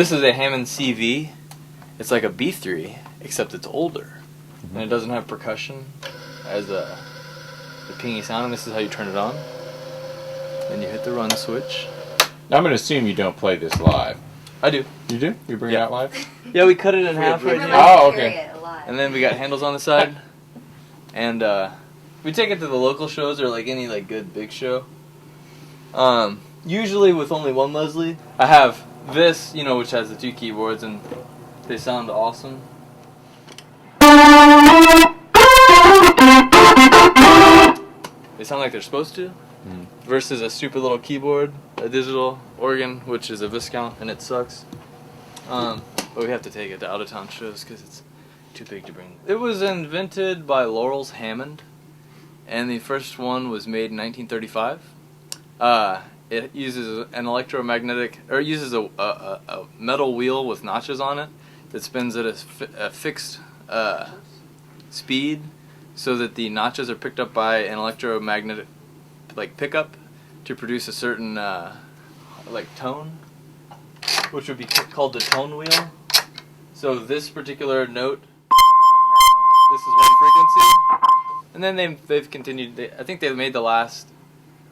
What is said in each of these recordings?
This is a Hammond CV. It's like a B3, except it's older. And it doesn't have percussion as the pingy sound, and this is how you turn it on. Then you hit the run switch. Now I'm going to assume you don't play this live. I do. You do? You bring it out live? Yeah, we cut it in half right here. Oh, okay. And then we got handles on the side. And we take it to the local shows or like any like good big show. Usually with only one Leslie. I have this, you know, which has the 2 keyboards, and they sound awesome. They sound like they're supposed to. Versus a stupid little keyboard, a digital organ, which is a Viscount, and it sucks. But we have to take it to out-of-town shows because it's too big to bring. It was invented by Laurels Hammond, and the first one was made in 1935. It uses an electromagnetic, or it uses a metal wheel with notches on it that spins at a fixed speed, so that the notches are picked up by an electromagnetic like pickup to produce a certain like tone, which would be called the tonewheel. So this particular note, this is one frequency, and then they've continued. I think they've made the last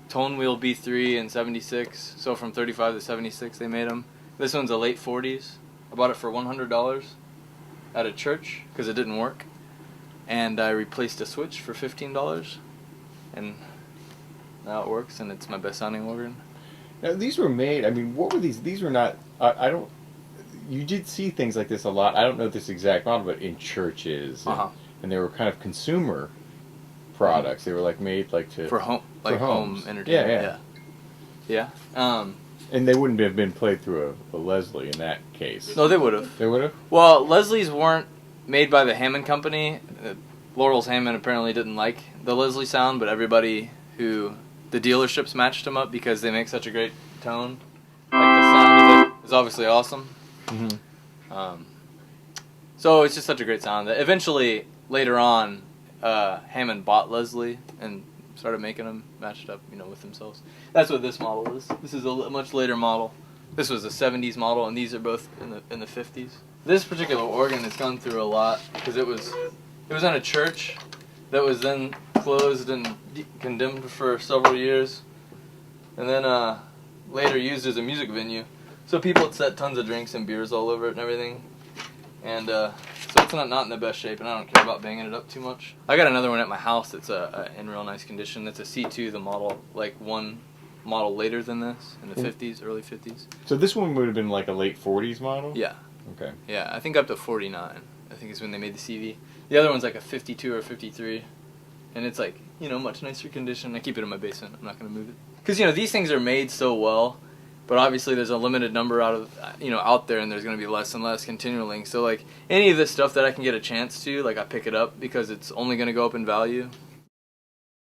tonewheel B3 in '76. So from '35 to '76 they made them. This one's a late '40s. I bought it for $100 at a church because it didn't work, and I replaced a switch for $15, and now it works, and it's my best sounding organ. Now these were made, I mean, what were these? These were not, I don't, you did see things like this a lot. I don't know this exact model, but in churches. And they were kind of consumer products. They were like made like to... For home, like home entertainment. Yeah. And they wouldn't have been played through a Leslie in that case. No, they would have. They would have? Well, Leslie's weren't made by the Hammond Company. Laurels Hammond apparently didn't like the Leslie sound, but everybody who... The dealerships matched them up because they make such a great tone. Like the sound of it is obviously awesome. So it's just such a great sound that eventually, later on, Hammond bought Leslie and started making them matched up, you know, with themselves. That's what this model is. This is a much later model. This was a '70s model, and these are both in the '50s. This particular organ has gone through a lot because it was in a church that was then closed and condemned for several years, and then later used as a music venue. So people had set tons of drinks and beers all over it and everything, and so it's not in the best shape, and I don't care about banging it up too much. I got another one at my house that's in real nice condition. That's a C2, the model, like one model later than this, in the '50s, early '50s. So this one would have been like a late '40s model? Yeah. Okay. Yeah, I think up to '49. I think is when they made the CV. The other one's like a '52 or '53. And it's like, you know, much nicer condition. I keep it in my basement. I'm not going to move it. Because, you know, these things are made so well, but obviously there's a limited number out there, and there's going to be less and less continually. So, like, any of this stuff that I can get a chance to, like, I pick it up because it's only going to go up in value.